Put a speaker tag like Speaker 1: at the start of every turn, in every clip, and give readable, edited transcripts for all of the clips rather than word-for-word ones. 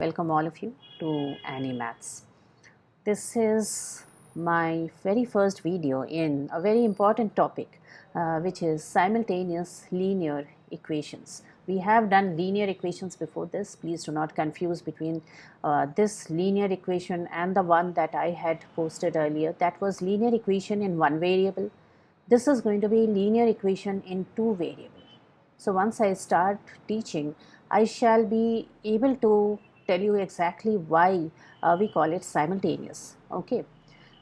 Speaker 1: Welcome all of you to Annie Maths. This is my very first video in a very important topic which is simultaneous linear equations. We have done linear equations before this. Please do not confuse between this linear equation and the one that I had posted earlier. That was linear equation in one variable. This is going to be linear equation in two variables. So once I start teaching, I shall be able to tell you exactly why we call it simultaneous. Okay,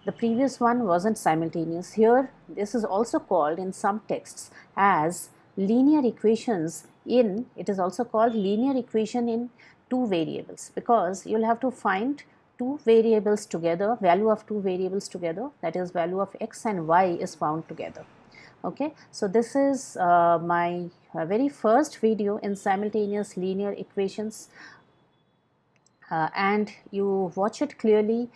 Speaker 1: the previous one wasn't simultaneous. Here this is also called in some texts as linear equations in, it is also called linear equation in two variables, because you'll have to find two variables together, value of two variables together, that is value of x and y is found together. Okay, so this is my very first video in simultaneous linear equations. And you watch it clearly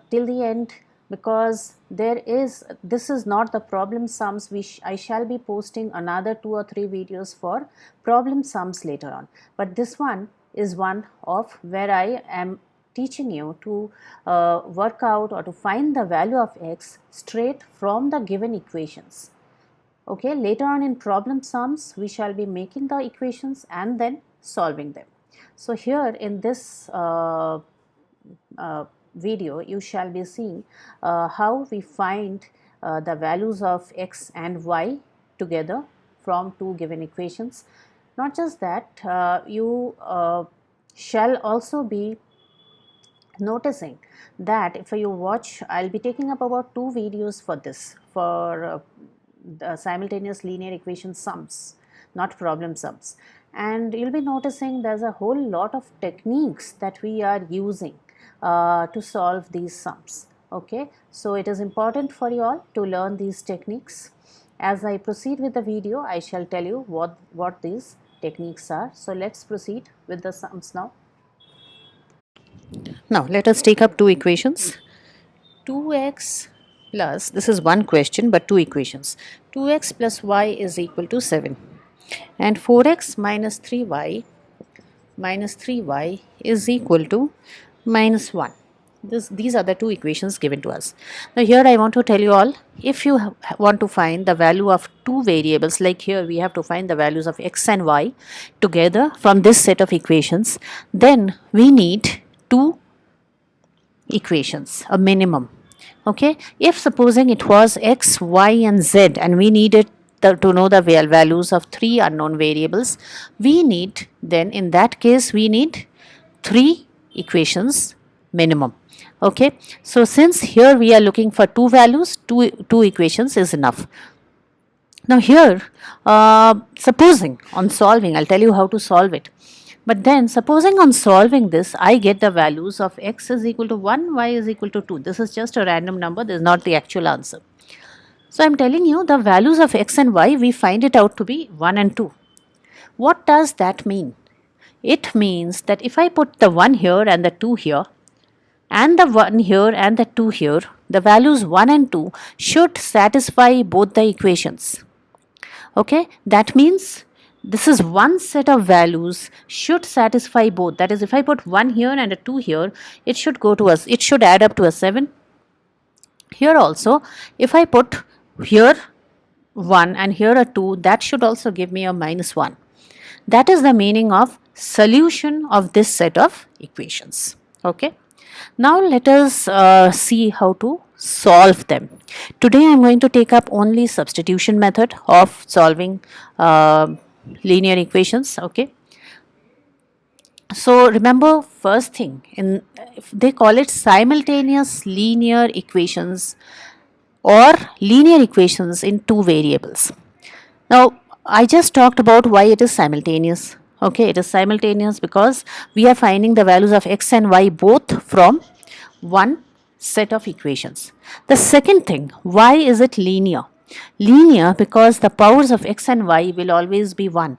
Speaker 1: till the end, because this is not the problem sums. I shall be posting another 2 or 3 videos for problem sums later on, but this one is one of where I am teaching you to work out or to find the value of x straight from the given equations. Okay, later on in problem sums we shall be making the equations and then solving them. So here in this video you shall be seeing how we find the values of x and y together from two given equations. Not just that, you shall also be noticing that if you watch, I'll be taking up about 2 videos for this, for the simultaneous linear equation sums, not problem sums. And you'll be noticing there's a whole lot of techniques that we are using to solve these sums. Okay, so it is important for you all to learn these techniques. As I proceed with the video, I shall tell you what these techniques are. So let's proceed with the sums now. Now let us take up two equations. 2x plus, this is one question but two equations. 2x plus y is equal to 7. And 4x minus 3y is equal to minus 1. These are the two equations given to us. Now here I want to tell you all, if you want to find the value of two variables, like here we have to find the values of x and y together from this set of equations, then we need two equations, a minimum. Okay, if supposing it was x, y and z and we needed to know the values of 3 unknown variables, we need, then in that case we need 3 equations minimum. Okay, so since here we are looking for two values, two equations is enough. Now here supposing on solving, I'll tell you how to solve it, but then supposing on solving this I get the values of x is equal to 1, y is equal to 2. This is just a random number, this is not the actual answer. So I am telling you the values of x and y, we find it out to be 1 and 2. What does that mean? It means that if I put the 1 here and the 2 here, and the 1 here and the 2 here, the values 1 and 2 should satisfy both the equations. Okay, that means this is one set of values should satisfy both. That is, if I put 1 here and a 2 here, it should go to us, it should add up to a 7. Here also, if I put here 1 and here a 2, that should also give me a minus 1. That is the meaning of solution of this set of equations. Okay, now let us see how to solve them. Today I am going to take up only substitution method of solving linear equations. Okay, so remember, first thing, they call it simultaneous linear equations or linear equations in two variables. Now I just talked about why it is simultaneous. Okay, it is simultaneous because we are finding the values of x and y both from one set of equations. The second thing, why is it linear? Linear because the powers of x and y will always be 1.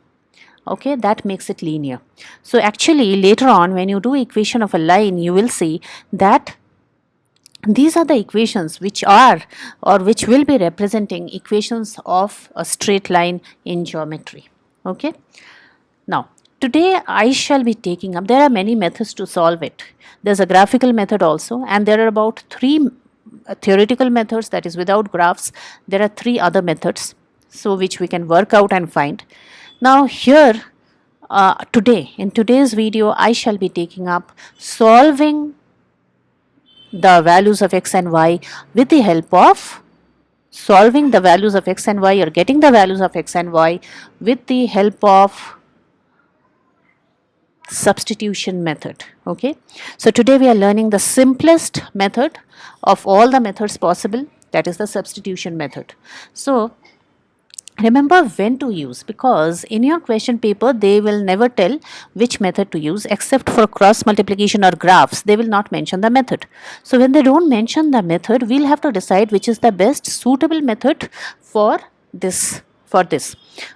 Speaker 1: Okay, that makes it linear. So actually later on when you do equation of a line, you will see that these are the equations which are or which will be representing equations of a straight line in geometry. Okay, now Today I shall be taking up, there are many methods to solve it. There's a graphical method also, and there are about three theoretical methods, that is without graphs. There are three other methods, so which we can work out and find. Now here, today, in today's video, I shall be taking up solving the values of x and y with the help of solving the values of x and y, or getting the values of x and y with the help of substitution method. Okay, so today we are learning the simplest method of all the methods possible, that is the substitution method. So remember when to use, because in your question paper they will never tell which method to use, except for cross multiplication or graphs. They will not mention the method. So when they don't mention the method, we'll have to decide which is the best suitable method for this.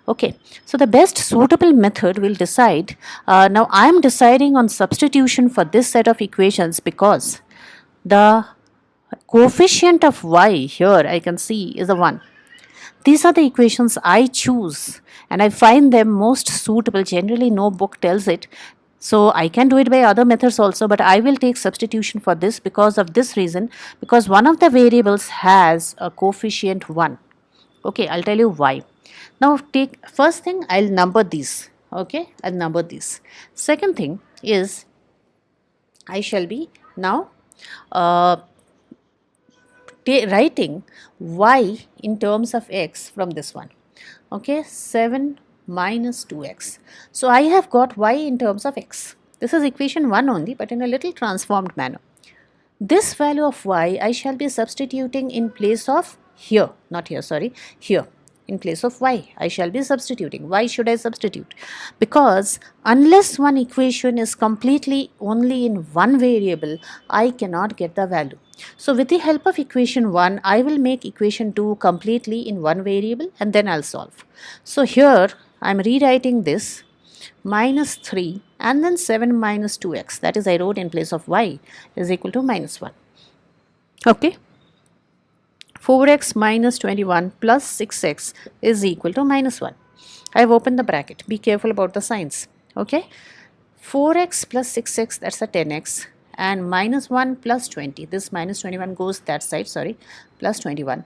Speaker 1: Okay, so the best suitable method will decide. Now I am deciding on substitution for this set of equations because the coefficient of y here I can see is a 1. These are the equations I choose and I find them most suitable. Generally no book tells it, so I can do it by other methods also, but I will take substitution for this because of this reason, because one of the variables has a coefficient 1. Okay, I'll tell you why. Now take first thing, I'll number these. Okay, I'll number these. Second thing is I shall be now writing y in terms of x from this one. Okay, 7 minus 2x. So I have got y in terms of x. This is equation 1 only, but in a little transformed manner. This value of y I shall be substituting in place of here, not here, sorry, here. In place of y, I shall be substituting. Why should I substitute? Because unless one equation is completely only in one variable, I cannot get the value. So with the help of equation 1, I will make equation 2 completely in one variable and then I'll solve. So here I am rewriting this minus 3 and then 7 minus 2x, that is I wrote in place of y, is equal to minus 1. Okay. 4x minus 21 plus 6x is equal to minus 1. I have opened the bracket. Be careful about the signs. Okay. 4x plus 6x, that's a 10x, and minus 1 plus 20. This minus 21 goes that side, sorry, plus 21.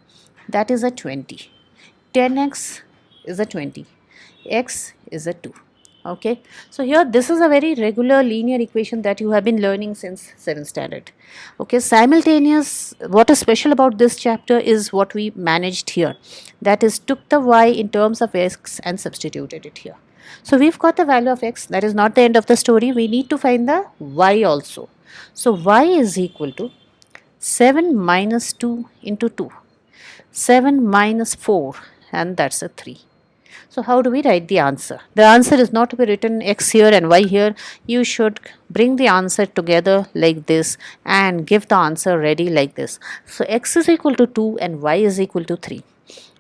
Speaker 1: That is a 20. 10x is a 20. X is a 2. Okay, so here this is a very regular linear equation that you have been learning since 7th standard. Okay, simultaneous, what is special about this chapter is what we managed here, that is took the y in terms of x and substituted it here. So we've got the value of x, that is not the end of the story, we need to find the y also. So y is equal to 7 minus 2 into 2, 7 minus 4, and that's a 3. So how do we write the answer? The answer is not to be written x here and y here. You should bring the answer together like this and give the answer ready like this. So x is equal to 2 and y is equal to 3.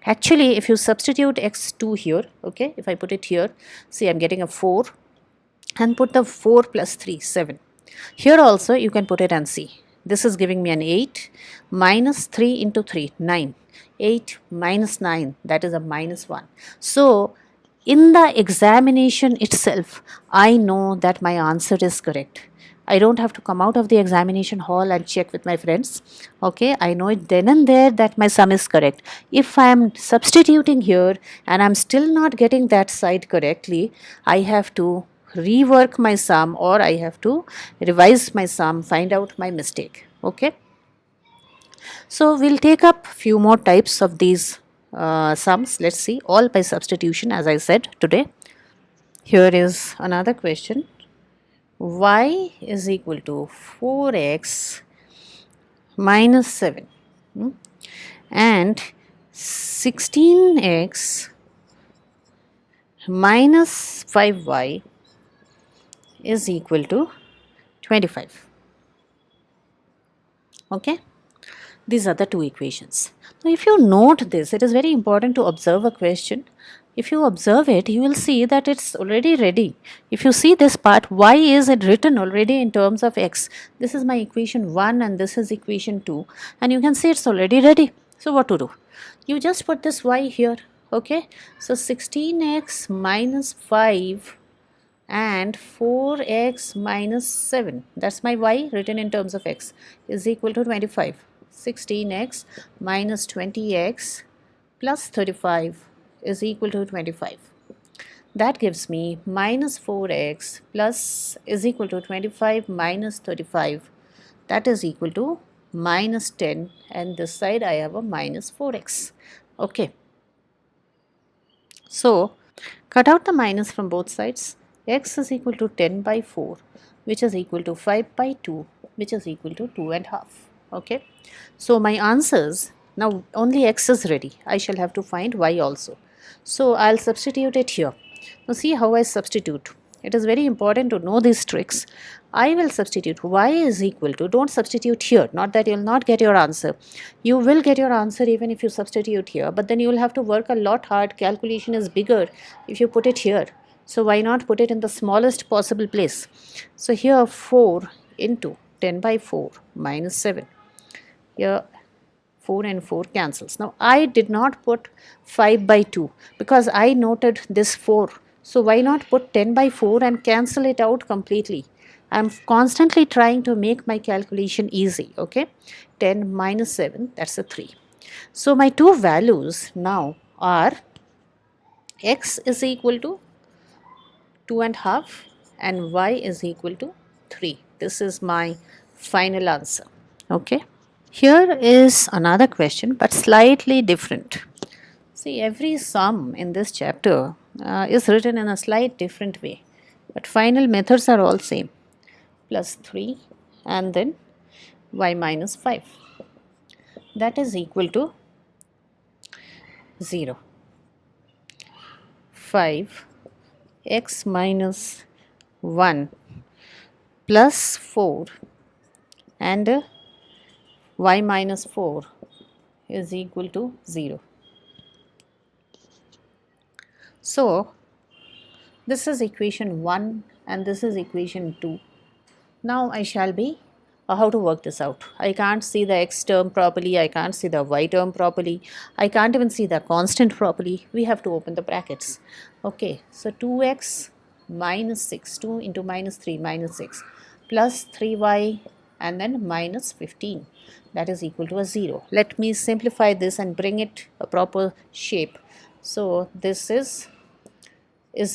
Speaker 1: Actually, if you substitute x2 here, okay, if I put it here, see I'm getting a 4 and put the 4 plus 3, 7. Here also you can put it and see. This is giving me an 8 minus 3 into 3, 9. 8 minus 9, that is a minus 1. So in the examination itself, I know that my answer is correct. I don't have to come out of the examination hall and check with my friends. Okay, I know it then and there that my sum is correct. If I am substituting here and I'm still not getting that side correctly, I have to rework my sum or I have to revise my sum, find out my mistake. Okay. So we'll take up few more types of these sums. Let's see, all by substitution as I said today. Here is another question. Y is equal to 4x minus 7 and 16x minus 5y is equal to 25. Okay. These are the two equations. Now, if you note this, it is very important to observe a question. If you observe it, you will see that it's already ready. If you see this part, y is it written already in terms of x. This is my equation 1 and this is equation 2. And you can see it's already ready. So what to do? You just put this y here. Okay. So 16x minus 5 and 4x minus 7, that's my y written in terms of x, is equal to 25. 16x minus 20x plus 35 is equal to 25. That gives me minus 4x plus is equal to 25 minus 35, that is equal to minus 10, and this side I have a minus 4x. Okay. So cut out the minus from both sides. X is equal to 10 by 4, which is equal to 5 by 2, which is equal to 2.5. Okay. So my answers, now only x is ready. I shall have to find y also. So I'll substitute it here. Now see how I substitute. It is very important to know these tricks. I will substitute y is equal to, don't substitute here, not that you will not get your answer. You will get your answer even if you substitute here, but then you will have to work a lot hard. Calculation is bigger if you put it here. So why not put it in the smallest possible place? So here 4 into 10 by 4 minus 7. Here 4 and 4 cancels. Now I did not put 5 by 2 because I noted this 4. So why not put 10 by 4 and cancel it out completely? I am constantly trying to make my calculation easy. Okay, 10 minus 7, that's a 3. So my two values now are x is equal to 2.5 and y is equal to 3. This is my final answer. Okay. Here is another question, but slightly different. See, every sum in this chapter is written in a slight different way, but final methods are all same. Plus 3 and then y minus 5. That is equal to 0. 5 x minus 1 plus 4 and y minus 4 is equal to 0. So this is equation 1 and this is equation 2. Now I shall be how to work this out. I can't see the x term properly, I can't see the y term properly, I can't even see the constant properly. We have to open the brackets. Okay, so 2x minus 6, 2 into minus 3 minus 6 plus 3y and then minus 15, that is equal to a 0. Let me simplify this and bring it a proper shape. So this is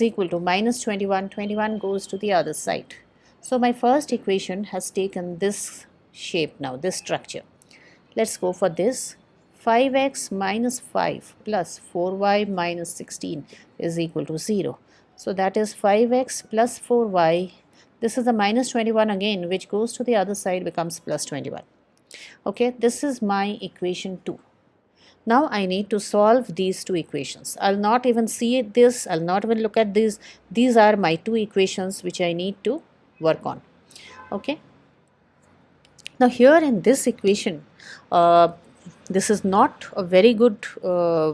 Speaker 1: equal to minus 21, 21 goes to the other side. So my first equation has taken this shape now, this structure. Let's go for this. 5x minus 5 plus 4y minus 16 is equal to 0. So that is 5x plus 4y. This is the minus 21 again, which goes to the other side, becomes plus 21. Okay, this is my equation 2. Now I need to solve these two equations. I'll not even see this, I'll not even look at this. These are my two equations which I need to work on. Okay. Now here in this equation, this is not a very good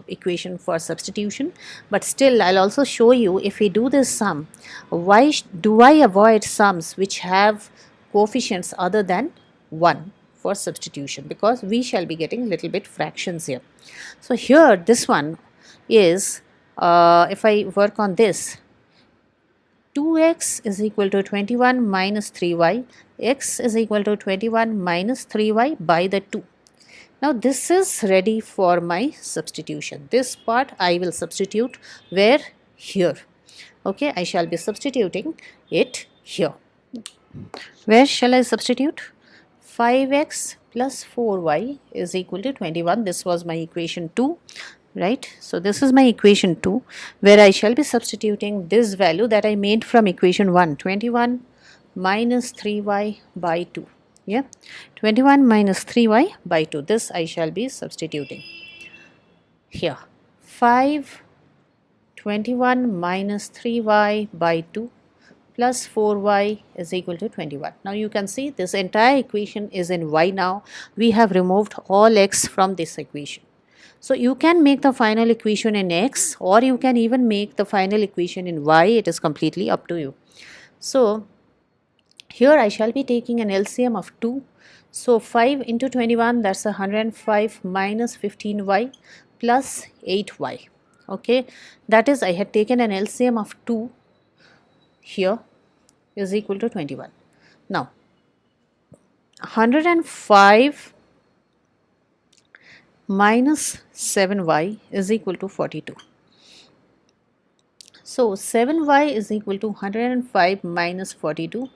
Speaker 1: equation for substitution, but still I'll also show you if we do this sum, why do I avoid sums which have coefficients other than 1 for substitution, because we shall be getting little bit fractions here. So here this one is, if I work on this, 2x is equal to 21 minus 3y, x is equal to 21 minus 3y by the 2. Now this is ready for my substitution. This part I will substitute where? Here. Okay, I shall be substituting it here. Where shall I substitute? 5x plus 4y is equal to 21. This was my equation 2. Right, so this is my equation 2 where I shall be substituting this value that I made from equation 1, 21 minus 3y by 2. Yeah, 21 minus 3y by 2. This I shall be substituting here. 5 21 minus 3y by 2 plus 4y is equal to 21. Now you can see this entire equation is in y now. We have removed all x from this equation. So you can make the final equation in x, or you can even make the final equation in y. It is completely up to you. So here I shall be taking an LCM of 2. So 5 into 21, that's 105 minus 15y plus 8y. Okay, that is I had taken an LCM of 2. here is equal to 21. Now 105 minus 7y is equal to 42. So 7y is equal to 105 minus 42,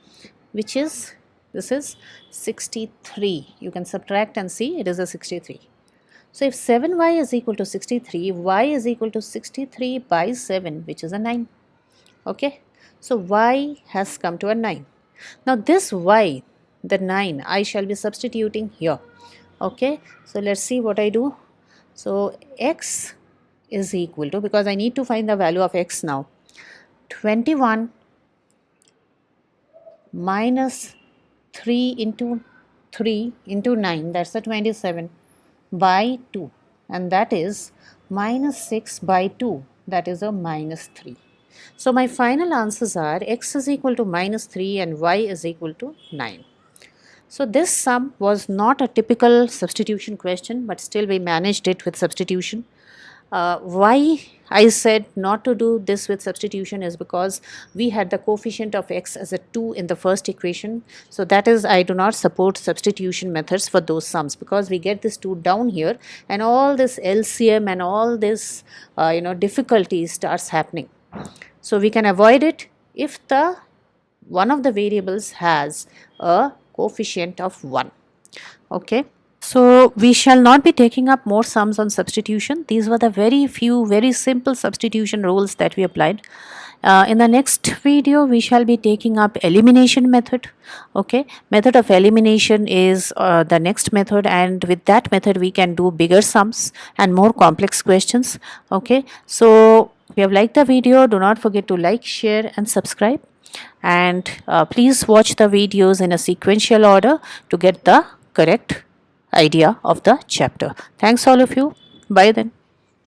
Speaker 1: which is, this is 63. You can subtract and see it is a 63. So if 7y is equal to 63, y is equal to 63 by 7, which is a 9. Okay. So y has come to a 9. Now this y, the 9, I shall be substituting here. Okay. So let's see what I do. So x is equal to, because I need to find the value of x now, 21 minus 3 into 3 into 9, that's a 27, by 2, and that is minus 6 by 2, that is a minus 3. So my final answers are x is equal to minus 3 and y is equal to 9. So this sum was not a typical substitution question, but still we managed it with substitution. Why I said not to do this with substitution is because we had the coefficient of x as a 2 in the first equation. So that is, I do not support substitution methods for those sums, because we get this 2 down here and all this LCM and all this difficulty starts happening. So we can avoid it if the one of the variables has a coefficient of 1. Okay. So we shall not be taking up more sums on substitution. These were the very few, very simple substitution rules that we applied. In the next video, we shall be taking up elimination method. Okay, method of elimination is the next method, and with that method we can do bigger sums and more complex questions. Okay, so if you have liked the video, do not forget to like, share and subscribe, and please watch the videos in a sequential order to get the correct idea of the chapter. Thanks all of you. Bye then.